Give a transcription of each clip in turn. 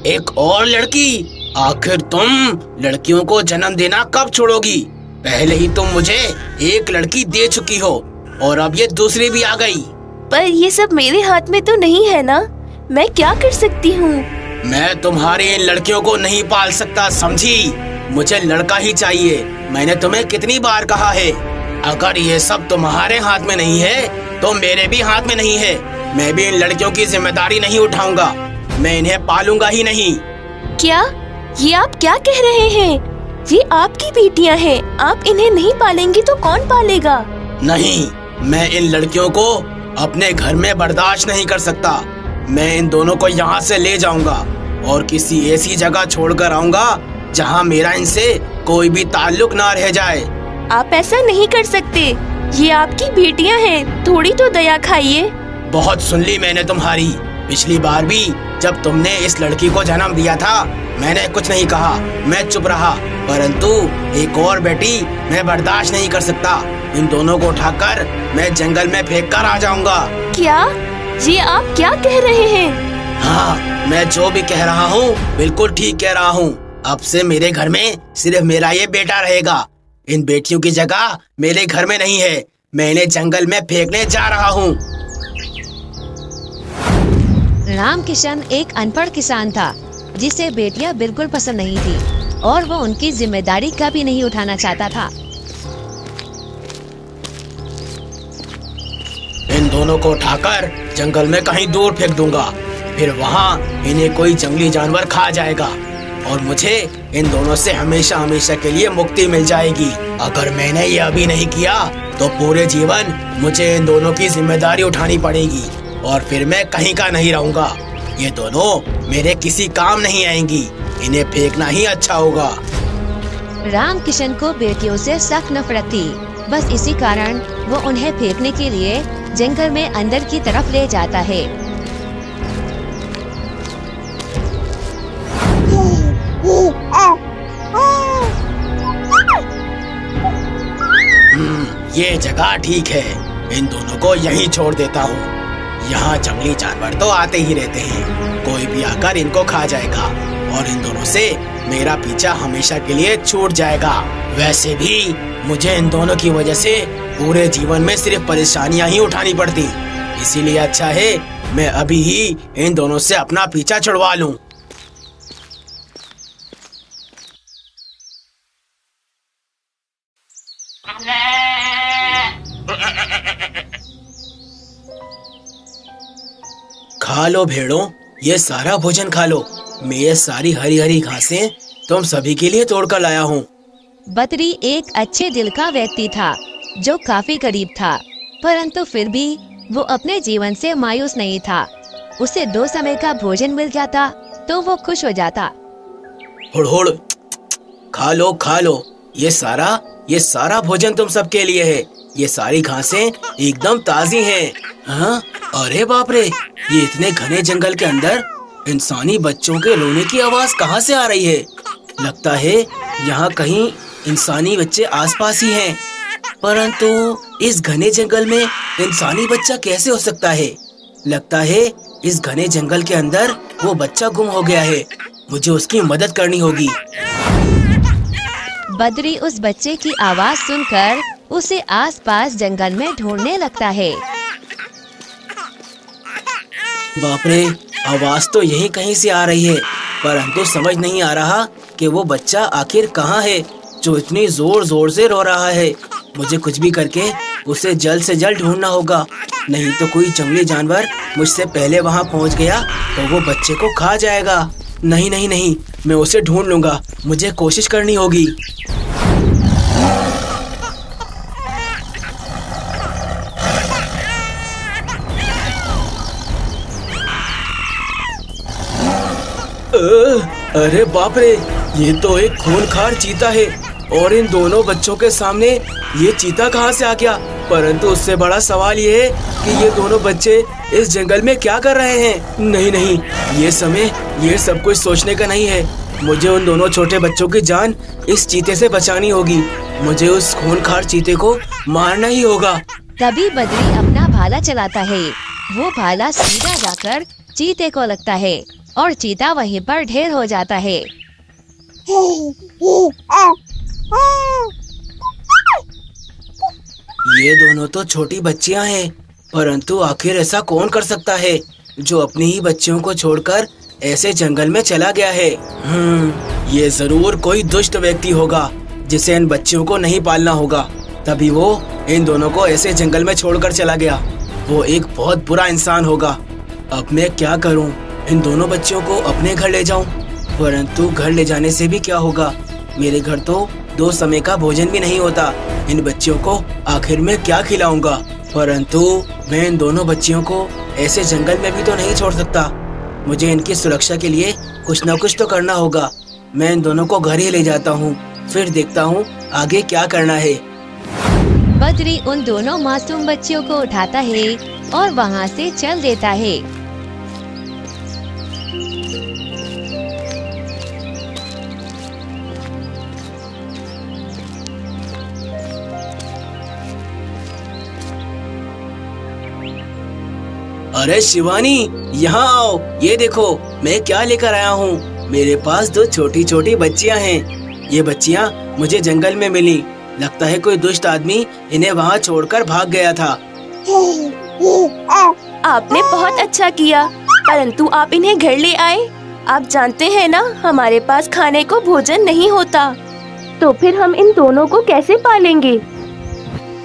एक और लड़की? आखिर तुम लड़कियों को जन्म देना कब छोड़ोगी? पहले ही तुम मुझे एक लड़की दे चुकी हो और अब ये दूसरी भी आ गई। पर ये सब मेरे हाथ में तो नहीं है ना, मैं क्या कर सकती हूँ? मैं तुम्हारी इन लड़कियों को नहीं पाल सकता, समझी? मुझे लड़का ही चाहिए। मैंने तुम्हें कितनी बार कहा है, अगर ये सब तुम्हारे हाथ में नहीं है तो मेरे भी हाथ में नहीं है। मैं भी इन लड़कियों की जिम्मेदारी नहीं उठाऊंगा, मैं इन्हें पालूंगा ही नहीं। क्या? ये आप क्या कह रहे हैं? ये आपकी बेटियां हैं, आप इन्हें नहीं पालेंगी तो कौन पालेगा? नहीं, मैं इन लड़कियों को अपने घर में बर्दाश्त नहीं कर सकता। मैं इन दोनों को यहाँ से ले जाऊंगा और किसी ऐसी जगह छोड़कर आऊंगा जहाँ मेरा इनसे कोई भी ताल्लुक ना रह जाए। आप ऐसा नहीं कर सकते, ये आपकी बेटियां हैं, थोड़ी तो दया खाइए। बहुत सुन ली मैंने तुम्हारी। पिछली बार भी जब तुमने इस लड़की को जन्म दिया था मैंने कुछ नहीं कहा, मैं चुप रहा। परंतु एक और बेटी मैं बर्दाश्त नहीं कर सकता। इन दोनों को उठाकर मैं जंगल में फेंक कर आ जाऊंगा। क्या? ये आप क्या कह रहे हैं? हाँ, मैं जो भी कह रहा हूँ बिल्कुल ठीक कह रहा हूँ। अब से मेरे घर में सिर्फ मेरा ये बेटा रहेगा। इन बेटियों की जगह मेरे घर में नहीं है। मैं इन्हें जंगल में फेंकने जा रहा हूँ। रामकिशन एक अनपढ़ किसान था जिसे बेटियां बिल्कुल पसंद नहीं थी और वो उनकी जिम्मेदारी कभी नहीं उठाना चाहता था। इन दोनों को उठाकर जंगल में कहीं दूर फेंक दूंगा, फिर वहाँ इन्हें कोई जंगली जानवर खा जाएगा और मुझे इन दोनों से हमेशा हमेशा के लिए मुक्ति मिल जाएगी। अगर मैंने ये अभी नहीं किया तो पूरे जीवन मुझे इन दोनों की जिम्मेदारी उठानी पड़ेगी और फिर मैं कहीं का नहीं रहूँगा। ये दोनों मेरे किसी काम नहीं आएंगी, इन्हें फेंकना ही अच्छा होगा। रामकिशन को बेटियों से सख्त नफरत थी, बस इसी कारण वो उन्हें फेंकने के लिए जंगल में अंदर की तरफ ले जाता है। ये जगह ठीक है, इन दोनों को यहीं छोड़ देता हूँ। यहाँ जंगली जानवर तो आते ही रहते हैं, कोई भी आकर इनको खा जाएगा और इन दोनों से मेरा पीछा हमेशा के लिए छूट जाएगा। वैसे भी मुझे इन दोनों की वजह से पूरे जीवन में सिर्फ परेशानियाँ ही उठानी पड़ती, इसीलिए अच्छा है मैं अभी ही इन दोनों से अपना पीछा छुड़वा लूँ। खा लो भेड़ों, ये सारा भोजन खा लो। मैं ये सारी हरी हरी घासें तुम सभी के लिए तोड़ कर लाया हूँ। बद्री एक अच्छे दिल का व्यक्ति था जो काफी गरीब था, परंतु फिर भी वो अपने जीवन से मायूस नहीं था। उसे 2 समय का भोजन मिल जाता तो वो खुश हो जाता। हुड़ हुड़, खा लो, ये सारा भोजन तुम सबके लिए है। ये सारी घासें एकदम ताजी हैं। हाँ, अरे बाप रे, ये इतने घने जंगल के अंदर इंसानी बच्चों के रोने की आवाज कहाँ से आ रही है? लगता है यहाँ कहीं इंसानी बच्चे आसपास ही हैं। परंतु इस घने जंगल में इंसानी बच्चा कैसे हो सकता है? लगता है इस घने जंगल के अंदर वो बच्चा गुम हो गया है। मुझे उसकी मदद करनी होगी। बद्री उस बच्चे की आवाज सुनकर उसे आसपास जंगल में ढूंढने लगता है। बाप रे, आवाज तो यहीं कहीं से आ रही है, परंतु समझ नहीं आ रहा कि वो बच्चा आखिर कहाँ है जो इतनी जोर जोर से रो रहा है। मुझे कुछ भी करके उसे जल्द से जल्द ढूंढना होगा, नहीं तो कोई जंगली जानवर मुझसे पहले वहाँ पहुँच गया तो वो बच्चे को खा जाएगा। नहीं, मैं उसे ढूंढ लूंगा, मुझे कोशिश करनी होगी। अरे बाप रे, ये तो एक खूंखार चीता है और इन दोनों बच्चों के सामने ये चीता कहाँ से आ गया? परंतु उससे बड़ा सवाल ये है कि ये दोनों बच्चे इस जंगल में क्या कर रहे हैं? नहीं, ये समय ये सब कुछ सोचने का नहीं है। मुझे उन दोनों छोटे बच्चों की जान इस चीते से बचानी होगी। मुझे उस खूंखार चीते को मारना ही होगा। तभी बद्री अपना भाला चलाता है। वो भाला सीधा जाकर चीते को लगता है और चीता वहीं पर ढेर हो जाता है। ये दोनों तो छोटी बच्चियां हैं, परंतु आखिर ऐसा कौन कर सकता है जो अपनी ही बच्चियों को छोड़कर ऐसे जंगल में चला गया है। ये जरूर कोई दुष्ट व्यक्ति होगा जिसे इन बच्चियों को नहीं पालना होगा, तभी वो इन दोनों को ऐसे जंगल में छोड़कर चला गया। वो एक बहुत बुरा इंसान होगा। अब मैं क्या करूं? इन दोनों बच्चियों को अपने घर ले जाऊं, परंतु घर ले जाने से भी क्या होगा? मेरे घर तो 2 समय का भोजन भी नहीं होता। इन बच्चियों को आखिर में क्या खिलाऊंगा? परंतु मैं इन दोनों बच्चियों को ऐसे जंगल में भी तो नहीं छोड़ सकता। मुझे इनकी सुरक्षा के लिए कुछ न कुछ तो करना होगा। मैं इन दोनों को घर ही ले जाता हूँ, फिर देखता हूँ आगे क्या करना है। बद्री उन दोनों मासूम बच्चियों को उठाता है और वहाँ से चल देता है। अरे शिवानी, यहाँ आओ। ये देखो मैं क्या लेकर आया हूँ। मेरे पास 2 छोटी छोटी बच्चियाँ हैं। ये बच्चियाँ मुझे जंगल में मिली। लगता है कोई दुष्ट आदमी इन्हें वहाँ छोड़कर भाग गया था। आपने बहुत अच्छा किया, परंतु आप इन्हें घर ले आए। आप जानते हैं ना, हमारे पास खाने को भोजन नहीं होता, तो फिर हम इन दोनों को कैसे पालेंगे?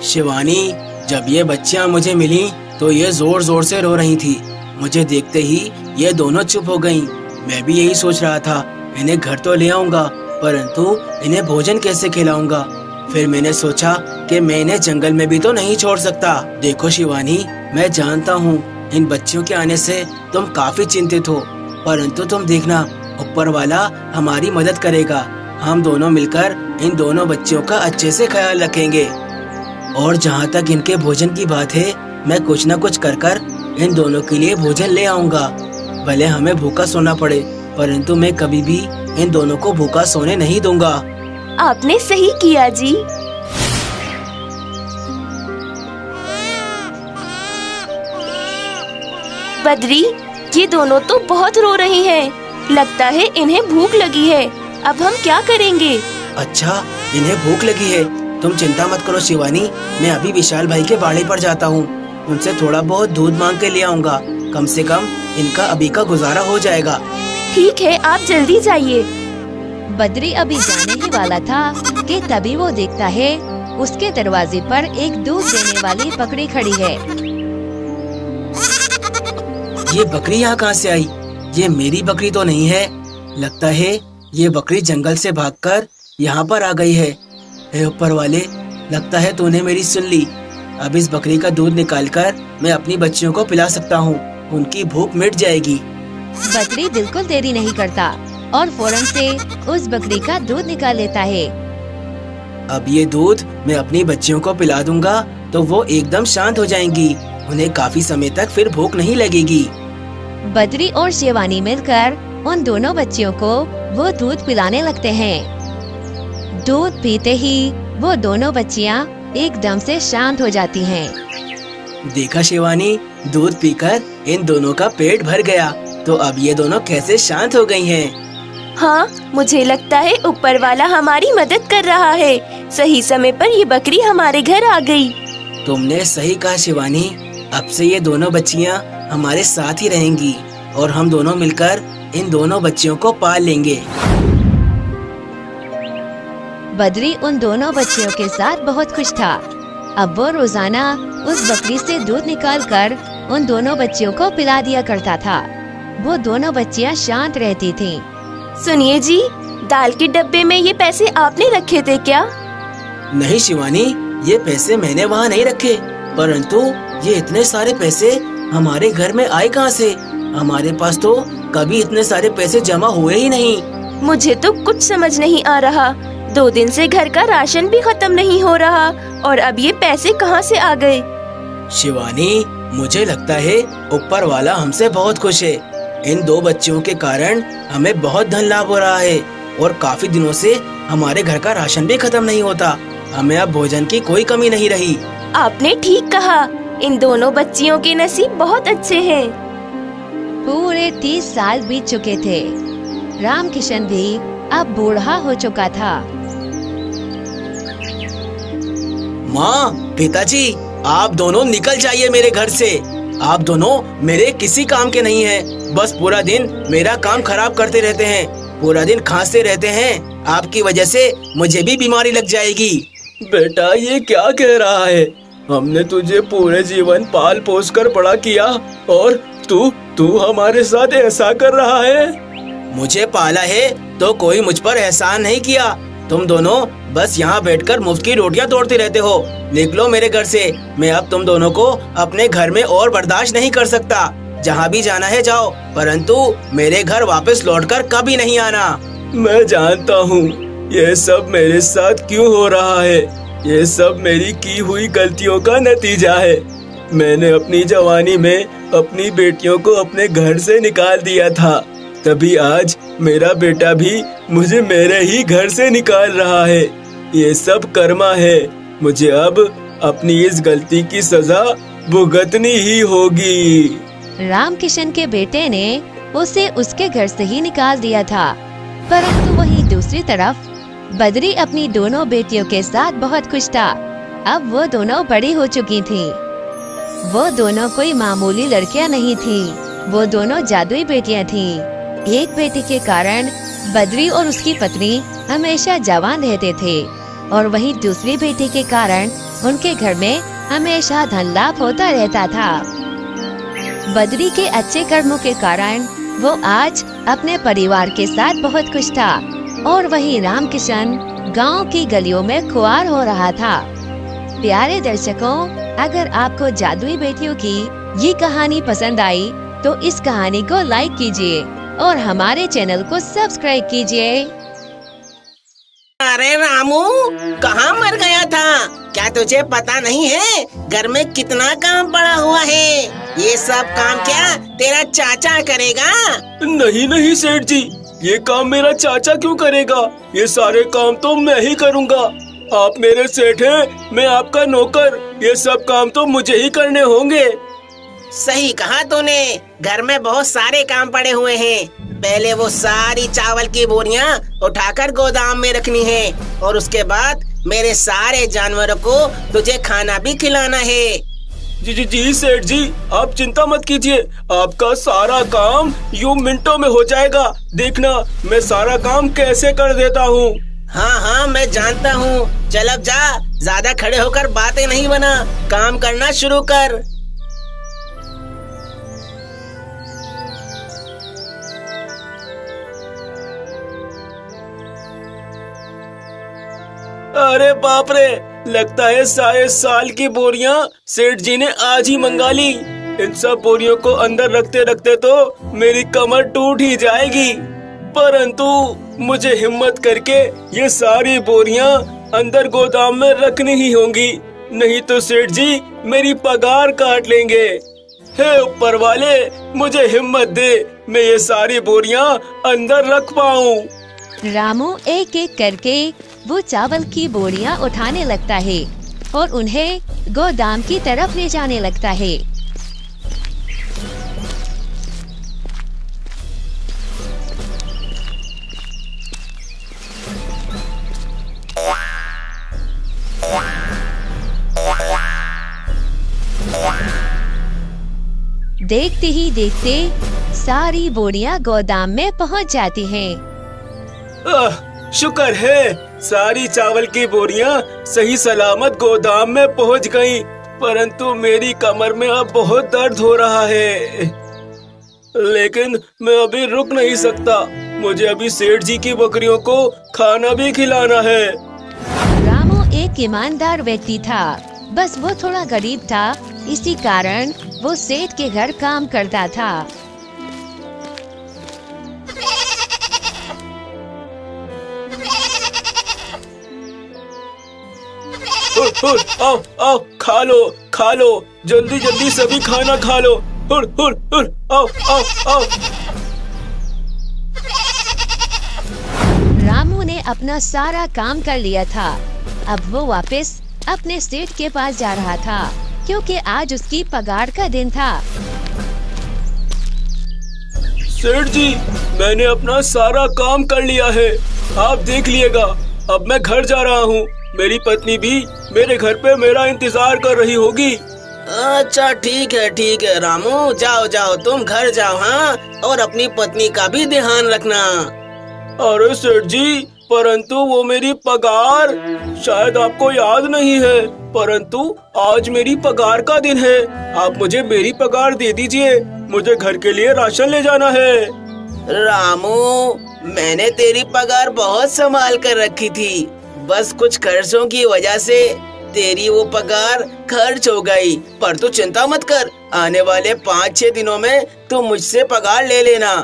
शिवानी, जब ये बच्चियाँ मुझे मिली तो ये जोर जोर से रो रही थी। मुझे देखते ही ये दोनों चुप हो गयीं। मैं भी यही सोच रहा था, इन्हें घर तो ले आऊंगा, परंतु इन्हें भोजन कैसे खिलाऊंगा? फिर मैंने सोचा कि मैं इन्हें जंगल में भी तो नहीं छोड़ सकता। देखो शिवानी, मैं जानता हूँ इन बच्चियों के आने से तुम काफी चिंतित हो, परंतु तुम देखना, ऊपर वाला हमारी मदद करेगा। हम दोनों मिलकर इन दोनों बच्चियों का अच्छे से ख्याल रखेंगे। और जहाँ तक इनके भोजन की बात है, मैं कुछ न कुछ कर इन दोनों के लिए भोजन ले आऊंगा। भले हमें भूखा सोना पड़े, परंतु मैं कभी भी इन दोनों को भूखा सोने नहीं दूंगा। आपने सही किया जी। बद्री, ये दोनों तो बहुत रो रही हैं। लगता है इन्हें भूख लगी है। अब हम क्या करेंगे? अच्छा, इन्हें भूख लगी है। तुम चिंता मत करो शिवानी, मैं अभी विशाल भाई के बाड़े पर जाता हूँ। उनसे थोड़ा बहुत दूध मांग के ले आऊंगा। कम से कम इनका अभी का गुजारा हो जाएगा। ठीक है, आप जल्दी जाइए। बद्री अभी जाने ही वाला था कि तभी वो देखता है उसके दरवाजे पर एक दूध देने वाली बकरी खड़ी है। ये बकरी यहाँ कहाँ से आई? ये मेरी बकरी तो नहीं है। लगता है ये बकरी जंगल से भागकर यहाँ पर आ गई है। हे ऊपर वाले, लगता है तूने मेरी सुन ली। अब इस बकरी का दूध निकालकर मैं अपनी बच्चियों को पिला सकता हूँ। उनकी भूख मिट जाएगी। बद्री बिल्कुल देरी नहीं करता और फौरन से उस बकरी का दूध निकाल लेता है। अब ये दूध मैं अपनी बच्चियों को पिला दूंगा तो वो एकदम शांत हो जाएंगी। उन्हें काफी समय तक फिर भूख नहीं लगेगी। बद्री और शिवानी मिलकर उन दोनों बच्चियों को वो दूध पिलाने लगते हैं। दूध पीते ही वो दोनों बच्चियाँ एकदम से शांत हो जाती हैं। देखा शिवानी, दूध पीकर इन दोनों का पेट भर गया, तो अब ये दोनों कैसे शांत हो गई हैं। हाँ, मुझे लगता है ऊपर वाला हमारी मदद कर रहा है। सही समय पर ये बकरी हमारे घर आ गई। तुमने सही कहा शिवानी। अब से ये दोनों बच्चियाँ हमारे साथ ही रहेंगी और हम दोनों मिलकर इन दोनों बच्चियों को पाल लेंगे। बद्री उन दोनों बच्चियों के साथ बहुत खुश था। अब वो रोजाना उस बकरी से दूध निकालकर उन दोनों बच्चियों को पिला दिया करता था। वो दोनों बच्चियां शांत रहती थीं। सुनिए जी, दाल के डब्बे में ये पैसे आपने रखे थे क्या? नहीं शिवानी, ये पैसे मैंने वहाँ नहीं रखे, परंतु ये इतने सारे पैसे हमारे घर में आए कहाँ से? हमारे पास तो कभी इतने सारे पैसे जमा हुए ही नहीं। मुझे तो कुछ समझ नहीं आ रहा। 2 दिन से घर का राशन भी खत्म नहीं हो रहा और अब ये पैसे कहाँ से आ गए? शिवानी, मुझे लगता है ऊपर वाला हमसे बहुत खुश है। इन 2 बच्चियों के कारण हमें बहुत धन लाभ हो रहा है और काफी दिनों से हमारे घर का राशन भी खत्म नहीं होता। हमें अब भोजन की कोई कमी नहीं रही। आपने ठीक कहा, इन दोनों बच्चियों के नसीब बहुत अच्छे हैं। पूरे 30 साल बीत चुके थे। रामकिशन भी अब बूढ़ा हो चुका था। माँ, पिताजी, आप दोनों निकल जाइए मेरे घर से। आप दोनों मेरे किसी काम के नहीं हैं। बस पूरा दिन मेरा काम खराब करते रहते हैं, पूरा दिन खांसते रहते हैं। आपकी वजह से मुझे भी बीमारी लग जाएगी। बेटा, ये क्या कह रहा है? हमने तुझे पूरे जीवन पाल पोस कर बड़ा किया और तू हमारे साथ ऐसा कर रहा है। मुझे पाला है तो कोई मुझ पर एहसान नहीं किया। तुम दोनों बस यहाँ बैठकर मुफ्त की रोटियाँ तोड़ते रहते हो। निकलो मेरे घर से। मैं अब तुम दोनों को अपने घर में और बर्दाश्त नहीं कर सकता। जहाँ भी जाना है जाओ, परंतु मेरे घर वापस लौटकर कभी नहीं आना। मैं जानता हूँ ये सब मेरे साथ क्यों हो रहा है। ये सब मेरी की हुई गलतियों का नतीजा है। मैंने अपनी जवानी में अपनी बेटियों को अपने घर से निकाल दिया था, तभी आज मेरा बेटा भी मुझे मेरे ही घर से निकाल रहा है। ये सब कर्मा है। मुझे अब अपनी इस गलती की सजा भुगतनी ही होगी। रामकिशन के बेटे ने उसे उसके घर से ही निकाल दिया था, परंतु वहीं दूसरी तरफ बद्री अपनी दोनों बेटियों के साथ बहुत खुश था। अब वो दोनों बड़ी हो चुकी थीं। वो दोनों कोई मामूली लड़कियां नहीं थीं, वो दोनों जादुई बेटियां थीं। एक बेटी के कारण बद्री और उसकी पत्नी हमेशा जवान रहते थे और वहीं दूसरी बेटी के कारण उनके घर में हमेशा धन लाभ होता रहता था। बद्री के अच्छे कर्मों के कारण वो आज अपने परिवार के साथ बहुत खुश था और वहीं रामकिशन गांव की गलियों में खुआर हो रहा था। प्यारे दर्शकों, अगर आपको जादुई बेटियों की ये कहानी पसंद आई तो इस कहानी को लाइक कीजिए और हमारे चैनल को सब्सक्राइब कीजिए। अरे रामू, कहाँ मर गया था? क्या तुझे पता नहीं है घर में कितना काम पड़ा हुआ है? ये सब काम क्या तेरा चाचा करेगा? नहीं सेठ जी, ये काम मेरा चाचा क्यों करेगा? ये सारे काम तो मैं ही करूँगा। आप मेरे सेठ हैं, मैं आपका नौकर। ये सब काम तो मुझे ही करने होंगे। सही कहा तूने। घर में बहुत सारे काम पड़े हुए हैं। पहले वो सारी चावल की बोरियां उठाकर गोदाम में रखनी है और उसके बाद मेरे सारे जानवरों को तुझे खाना भी खिलाना है। जी सेठ जी, आप चिंता मत कीजिए। आपका सारा काम यूं मिनटों में हो जाएगा। देखना मैं सारा काम कैसे कर देता हूँ। हाँ, मैं जानता हूँ। चल अब जा, ज्यादा खड़े होकर बातें नहीं बना, काम करना शुरू कर। अरे बाप रे, लगता है सारे साल की बोरियां सेठ जी ने आज ही मंगा ली। इन सब बोरियों को अंदर रखते रखते तो मेरी कमर टूट ही जाएगी, परंतु मुझे हिम्मत करके ये सारी बोरियां अंदर गोदाम में रखनी ही होंगी, नहीं तो सेठ जी मेरी पगार काट लेंगे। हे ऊपर वाले, मुझे हिम्मत दे, मैं ये सारी बोरियां अंदर रख पाऊं। रामू एक एक करके वो चावल की बोरियां उठाने लगता है और उन्हें गोदाम की तरफ ले जाने लगता है। देखते ही देखते सारी बोरियां गोदाम में पहुंच जाती हैं। शुक्र है सारी चावल की बोरियां सही सलामत गोदाम में पहुंच गईं, परंतु मेरी कमर में अब बहुत दर्द हो रहा है। लेकिन मैं अभी रुक नहीं सकता, मुझे अभी सेठ जी की बकरियों को खाना भी खिलाना है। रामू एक ईमानदार व्यक्ति था, बस वो थोड़ा गरीब था, इसी कारण वो सेठ के घर काम करता था। आओ खा लो जल्दी जल्दी सभी खाना खा लो। आओ। रामू ने अपना सारा काम कर लिया था। अब वो वापस अपने सेठ के पास जा रहा था, क्योंकि आज उसकी पगार का दिन था। सेठ जी, मैंने अपना सारा काम कर लिया है, आप देख लीजिएगा। अब मैं घर जा रहा हूँ। मेरी पत्नी भी मेरे घर पे मेरा इंतजार कर रही होगी। अच्छा ठीक है रामू, जाओ जाओ तुम घर जाओ। हाँ, और अपनी पत्नी का भी ध्यान रखना। अरे सेठ जी, परंतु वो मेरी पगार, शायद आपको याद नहीं है, परंतु आज मेरी पगार का दिन है। आप मुझे मेरी पगार दे दीजिए, मुझे घर के लिए राशन ले जाना है। रामू, मैंने तेरी पगार बहुत संभाल कर रखी थी, बस कुछ खर्चों की वजह से तेरी वो पगार खर्च हो गई। पर तू चिंता मत कर, आने वाले 5-6 दिनों में तू मुझसे पगार ले लेना।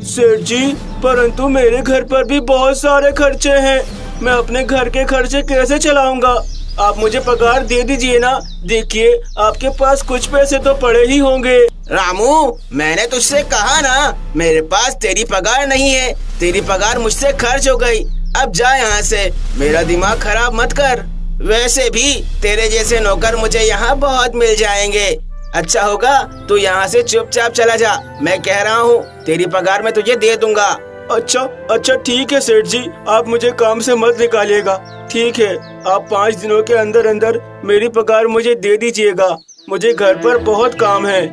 सेठ जी, परंतु मेरे घर पर भी बहुत सारे खर्चे हैं, मैं अपने घर के खर्चे कैसे चलाऊंगा? आप मुझे पगार दे दीजिए ना। देखिए, आपके पास कुछ पैसे तो पड़े ही होंगे। रामू, मैंने तुझसे कहा ना, मेरे पास तेरी पगार नहीं है, तेरी पगार मुझसे खर्च हो गई। अब जा यहाँ से, मेरा दिमाग खराब मत कर। वैसे भी तेरे जैसे नौकर मुझे यहाँ बहुत मिल जाएंगे। अच्छा होगा तू यहाँ से चुपचाप चला जा, मैं कह रहा हूँ तेरी पगार मैं तुझे दे दूंगा। अच्छा ठीक है सेठ जी, आप मुझे काम से मत निकालिएगा। ठीक है, आप 5 दिनों के अंदर अंदर मेरी पगार मुझे दे दीजिएगा, मुझे घर पर बहुत काम है।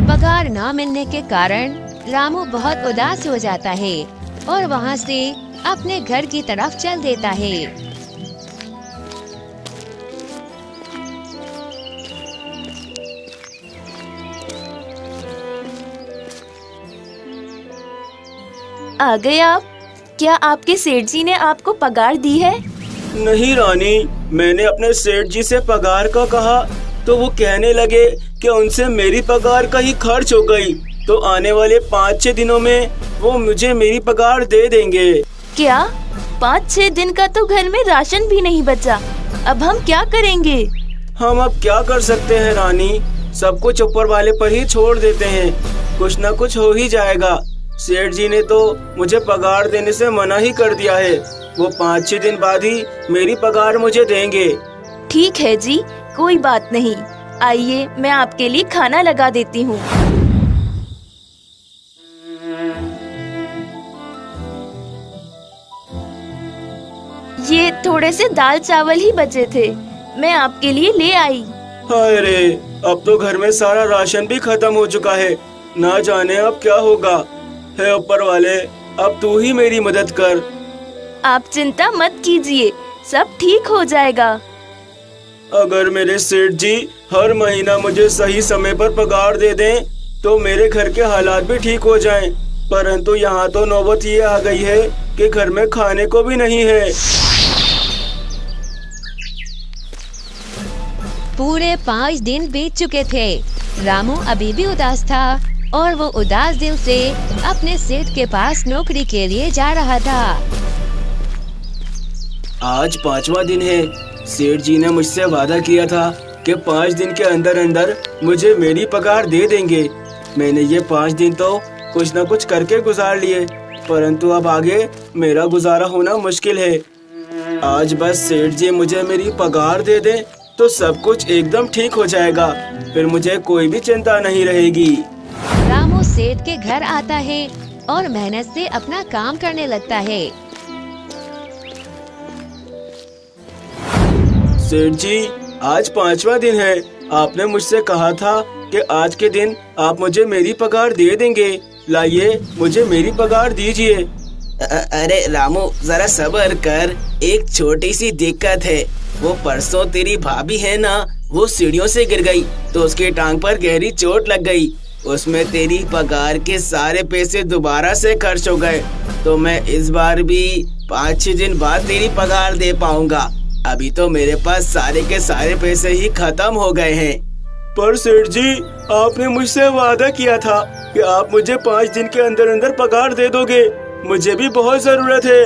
पगार न मिलने के कारण रामू बहुत उदास हो जाता है और वहाँ से अपने घर की तरफ चल देता है। आ गए आप? क्या आपके सेठ जी ने आपको पगार दी है? नहीं रानी, मैंने अपने सेठ जी से पगार का कहा तो वो कहने लगे कि उनसे मेरी पगार का ही खर्च हो गई, तो आने वाले 5-6 दिनों में वो मुझे मेरी पगार दे देंगे। क्या 5-6 दिन का तो घर में राशन भी नहीं बचा, अब हम क्या करेंगे? हम अब क्या कर सकते हैं रानी, सब कुछ ऊपर वाले पर ही छोड़ देते हैं, कुछ न कुछ हो ही जाएगा। सेठ जी ने तो मुझे पगार देने से मना ही कर दिया है, वो 5-6 दिन बाद ही मेरी पगार मुझे देंगे। ठीक है जी, कोई बात नहीं, आइए मैं आपके लिए खाना लगा देती हूँ। ये थोड़े से दाल चावल ही बचे थे, मैं आपके लिए ले आई। हाय रे, अब तो घर में सारा राशन भी खत्म हो चुका है, ना जाने अब क्या होगा। है ऊपर वाले, अब तू ही मेरी मदद कर। आप चिंता मत कीजिए, सब ठीक हो जाएगा। अगर मेरे सेठ जी हर महीना मुझे सही समय पर पगार दे दें तो मेरे घर के हालात भी ठीक हो जाएं, परंतु यहाँ तो नौबत ये आ गई है कि घर में खाने को भी नहीं है। पूरे 5 दिन बीत चुके थे। रामू अभी भी उदास था और वो उदास दिल से अपने सेठ के पास नौकरी के लिए जा रहा था। आज 5वां दिन है। सेठ जी ने मुझसे वादा किया था कि 5 दिन के अंदर अंदर मुझे मेरी पगार दे देंगे। मैंने ये 5 दिन तो कुछ न कुछ करके गुजार लिए, परंतु अब आगे मेरा गुजारा होना मुश्किल है। आज बस सेठ जी मुझे मेरी पगार दे दें तो सब कुछ एकदम ठीक हो जाएगा, फिर मुझे कोई भी चिंता नहीं रहेगी। रामू सेठ के घर आता है और मेहनत से अपना काम करने लगता है। सेठ जी, आज 5वां दिन है। आपने मुझसे कहा था कि आज के दिन आप मुझे मेरी पगार दे देंगे। लाइए, मुझे मेरी पगार दीजिए। अरे रामू, जरा सब्र कर, एक छोटी सी दिक्कत है। वो परसों तेरी भाभी है ना, वो सीढ़ियों से गिर गई तो उसकी टांग पर गहरी चोट लग गई। उसमें तेरी पगार के सारे पैसे दोबारा से खर्च हो गए, तो मैं इस बार भी 5-6 दिन बाद तेरी पगार दे पाऊंगा। अभी तो मेरे पास सारे के सारे पैसे ही खत्म हो गए हैं। पर सेठ जी, आपने मुझसे वादा किया था कि आप मुझे 5 दिन के अंदर अंदर पगार दे दोगे, मुझे भी बहुत जरूरत है।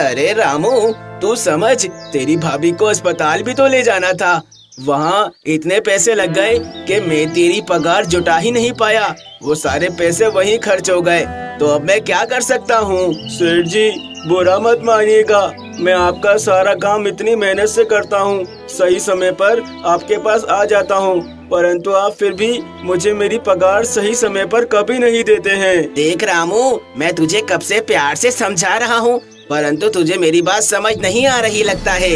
अरे रामू, तू समझ, तेरी भाभी को अस्पताल भी तो ले जाना था, वहाँ इतने पैसे लग गए कि मैं तेरी पगार जुटा ही नहीं पाया। वो सारे पैसे वहीं खर्च हो गए, तो अब मैं क्या कर सकता हूँ? सेठ जी, बुरा मत मानिएगा, मैं आपका सारा काम इतनी मेहनत से करता हूँ, सही समय पर आपके पास आ जाता हूँ, परंतु आप फिर भी मुझे मेरी पगार सही समय पर कभी नहीं देते हैं। देख रामू, मैं तुझे कब से प्यार से समझा रहा हूँ, परंतु तुझे मेरी बात समझ नहीं आ रही लगता है।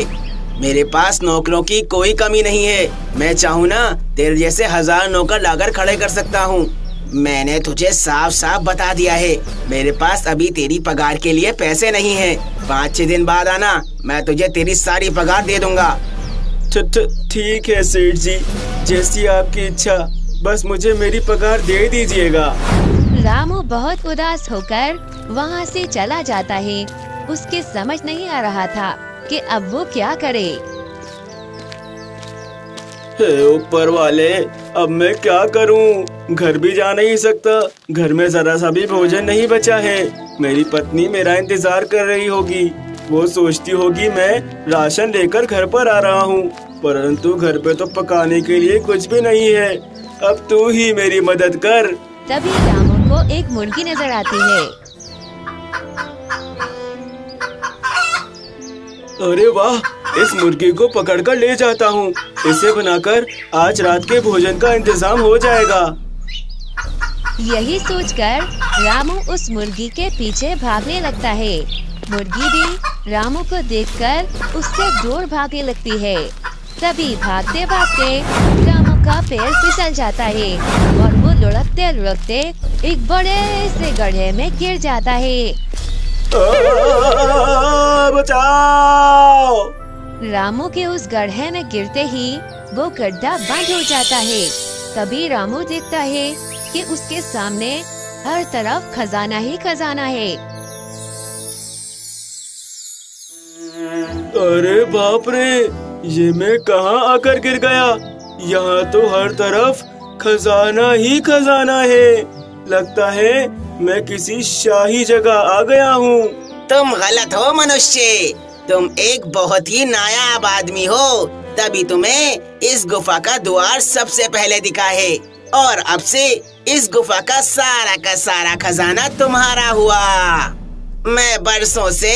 मेरे पास नौकरों की कोई कमी नहीं है। मैं चाहूँ ना तेरे जैसे 1000 नौकर लाकर खड़े कर सकता हूँ। मैंने तुझे साफ साफ बता दिया है, मेरे पास अभी तेरी पगार के लिए पैसे नहीं है। 5-6 दिन बाद आना, मैं तुझे तेरी सारी पगार दे दूंगा। ठीक है सेठ जी, जैसी आपकी इच्छा, बस मुझे मेरी पगार दे दीजिएगा। रामू बहुत उदास होकर वहाँ से चला जाता है। उसके समझ नहीं आ रहा था कि अब वो क्या करे। हे ऊपर वाले, अब मैं क्या करूं? घर भी जा नहीं सकता, घर में जरा सा भी भोजन नहीं बचा है। मेरी पत्नी मेरा इंतजार कर रही होगी, वो सोचती होगी मैं राशन लेकर घर पर आ रहा हूँ, परंतु घर पे तो पकाने के लिए कुछ भी नहीं है। अब तू ही मेरी मदद कर। तभी रामू को एक मुर्गी नजर आती है। अरे वाह, इस मुर्गी को पकड़कर ले जाता हूँ। इसे बनाकर आज रात के भोजन का इंतजाम हो जाएगा। यही सोचकर रामू उस मुर्गी के पीछे भागने लगता है। मुर्गी भी रामू को देखकर उससे दूर भागने लगती है। तभी भागते भागते रामू का पैर फिसल जाता है और वो लुढ़कते लुढ़कते एक बड़े से गड्ढे में गिर जाता है। बचाओ! रामू के उस गड्ढे में गिरते ही वो गड्ढा बंद हो जाता है। तभी रामू देखता है कि उसके सामने हर तरफ खजाना ही खजाना है। अरे बाप रे, ये मैं कहाँ आकर गिर गया? यहाँ तो हर तरफ खजाना ही खजाना है। लगता है मैं किसी शाही जगह आ गया हूँ। तुम गलत हो मनुष्य, तुम एक बहुत ही नायाब आदमी हो, तभी तुम्हें इस गुफा का द्वार सबसे पहले दिखा है और अब से इस गुफा का सारा खजाना तुम्हारा हुआ। मैं बरसों से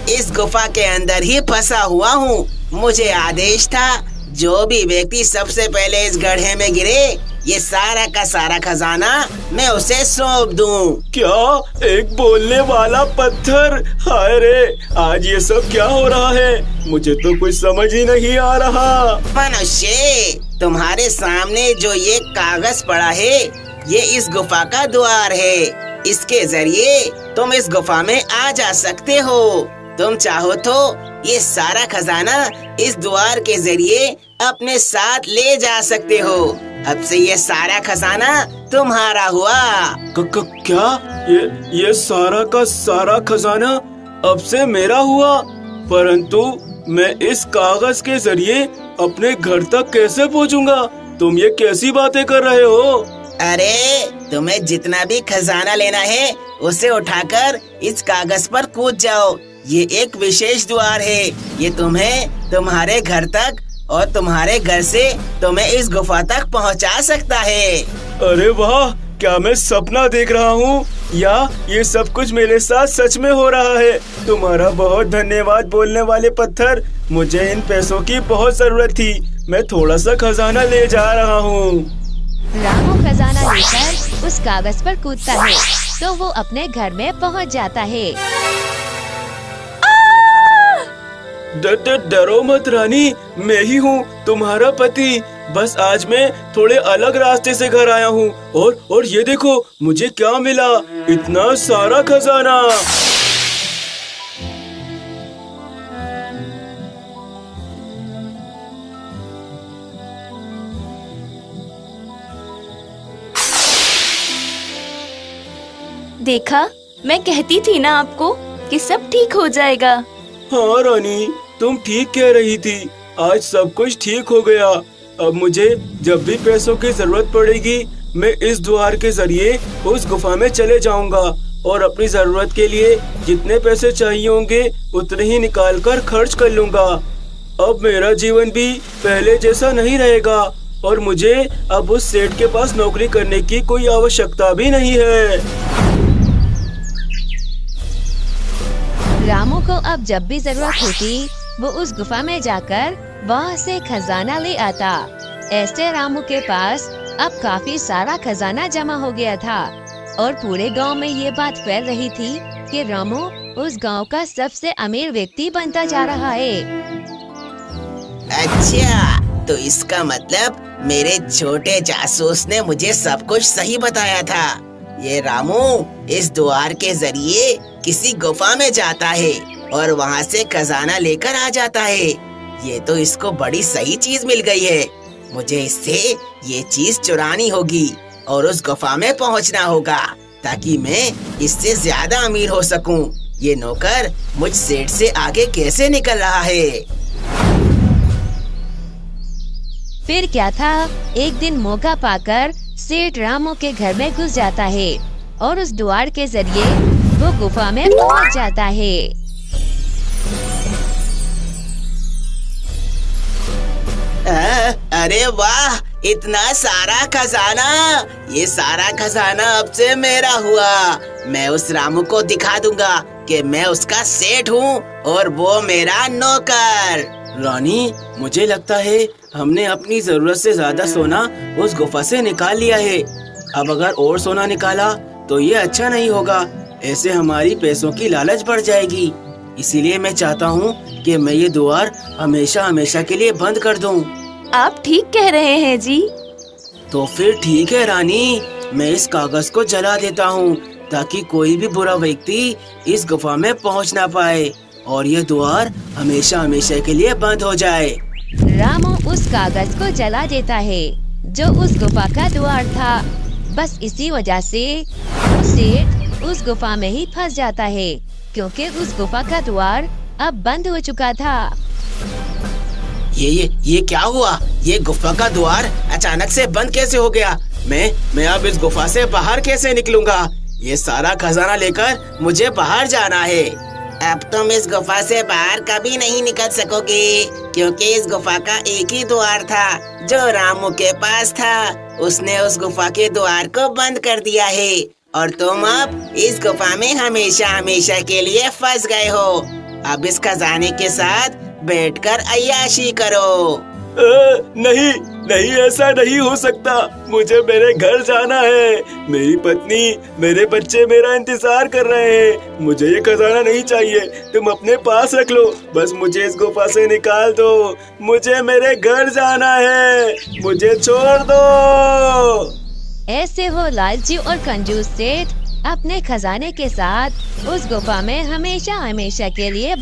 इस गुफा के अंदर ही फंसा हुआ हूँ। मुझे आदेश था जो भी व्यक्ति सबसे पहले इस गड्ढे में गिरे, ये सारा का सारा खजाना मैं उसे सौंप दूं। क्या? एक बोलने वाला पत्थर? हाय रे, आज ये सब क्या हो रहा है? मुझे तो कुछ समझ ही नहीं आ रहा। मनुष्य, तुम्हारे सामने जो ये कागज पड़ा है, ये इस गुफा का द्वार है। इसके जरिए तुम इस गुफा में आ जा सकते हो। तुम चाहो तो ये सारा खजाना इस द्वार के जरिए अपने साथ ले जा सकते हो। अब से ये सारा खजाना तुम्हारा हुआ। क्या? ये सारा का सारा खजाना अब से मेरा हुआ? परंतु मैं इस कागज के जरिए अपने घर तक कैसे पहुंचूंगा? तुम ये कैसी बातें कर रहे हो? अरे, तुम्हें जितना भी खजाना लेना है उसे उठाकर इस कागज पर कूद जाओ। ये एक विशेष द्वार है, ये तुम्हें तुम्हारे घर तक और तुम्हारे घर से तुम्हें इस गुफा तक पहुंचा सकता है। अरे वाह, क्या मैं सपना देख रहा हूँ या ये सब कुछ मेरे साथ सच में हो रहा है? तुम्हारा बहुत धन्यवाद बोलने वाले पत्थर, मुझे इन पैसों की बहुत जरूरत थी। मैं थोड़ा सा खजाना ले जा रहा हूँ। रामू खजाना लेकर उस कागज पर कूदता है तो वो अपने घर में पहुंच जाता है। डरो मत रानी, मैं ही हूँ तुम्हारा पति। बस आज मैं थोड़े अलग रास्ते से घर आया हूँ और ये देखो मुझे क्या मिला, इतना सारा खजाना। देखा, मैं कहती थी ना आपको कि सब ठीक हो जाएगा। हाँ रानी, तुम ठीक कह रही थी। आज सब कुछ ठीक हो गया। अब मुझे जब भी पैसों की जरूरत पड़ेगी, मैं इस द्वार के जरिए उस गुफा में चले जाऊंगा और अपनी जरूरत के लिए जितने पैसे चाहिए होंगे उतने ही निकाल कर खर्च कर लूंगा। अब मेरा जीवन भी पहले जैसा नहीं रहेगा और मुझे अब उस सेठ के पास नौकरी करने की कोई आवश्यकता भी नहीं है। रामू को अब जब भी जरूरत होती वो उस गुफा में जाकर वहाँ से खजाना ले आता। ऐसे रामू के पास अब काफी सारा खजाना जमा हो गया था और पूरे गांव में ये बात फैल रही थी कि रामू उस गांव का सबसे अमीर व्यक्ति बनता जा रहा है। अच्छा, तो इसका मतलब मेरे छोटे जासूस ने मुझे सब कुछ सही बताया था। ये रामू इस द्वार के जरिए किसी गुफा में जाता है और वहाँ से खजाना लेकर आ जाता है। ये तो इसको बड़ी सही चीज मिल गई है। मुझे इससे ये चीज चुरानी होगी और उस गुफा में पहुँचना होगा ताकि मैं इससे ज्यादा अमीर हो सकूं। ये नौकर मुझ सेठ से आगे कैसे निकल रहा है? फिर क्या था, एक दिन मौका पाकर सेठ रामू के घर में घुस जाता है और उस द्वार के जरिए वो गुफा में पहुंच जाता है। अरे वाह, इतना सारा खजाना! ये सारा खजाना अब से मेरा हुआ। मैं उस रामू को दिखा दूंगा कि मैं उसका सेठ हूँ और वो मेरा नौकर। रानी, मुझे लगता है हमने अपनी जरूरत से ज्यादा सोना उस गुफा से निकाल लिया है। अब अगर और सोना निकाला तो ये अच्छा नहीं होगा। ऐसे हमारी पैसों की लालच बढ़ जाएगी। इसीलिए मैं चाहता हूँ कि मैं ये द्वार हमेशा हमेशा के लिए बंद कर दूँ। आप ठीक कह रहे हैं जी। तो फिर ठीक है रानी, मैं इस कागज को जला देता हूँ ताकि कोई भी बुरा व्यक्ति इस गुफा में पहुँच ना पाए और ये द्वार हमेशा हमेशा के लिए बंद हो जाए। रामू उस कागज को जला देता है जो उस गुफा का द्वार था। बस इसी वजह से सेठ उस गुफा में ही फंस जाता है क्योंकि उस गुफा का द्वार अब बंद हो चुका था। ये क्या हुआ? ये गुफा का द्वार अचानक से बंद कैसे हो गया? मैं अब इस गुफा से बाहर कैसे निकलूंगा? ये सारा खजाना लेकर मुझे बाहर जाना है। अब तुम इस गुफा से बाहर कभी नहीं निकल सकोगे क्योंकि इस गुफा का एक ही द्वार था जो रामू के पास था। उसने उस गुफा के द्वार को बंद कर दिया है और तुम अब इस गुफा में हमेशा हमेशा के लिए फंस गए हो। अब इस खजाने के साथ बैठकर अय्याशी करो। नहीं नहीं, ऐसा नहीं हो सकता। मुझे मेरे घर जाना है। मेरी पत्नी, मेरे बच्चे मेरा इंतजार कर रहे हैं। मुझे ये खजाना नहीं चाहिए, तुम अपने पास रख लो। बस मुझे इस गुफा से निकाल दो। मुझे मेरे घर जाना है, मुझे छोड़ दो। ऐसे वो लालची और कंजूस सेठ अपने खजाने के साथ उस गुफा में हमेशा हमेशा के लिए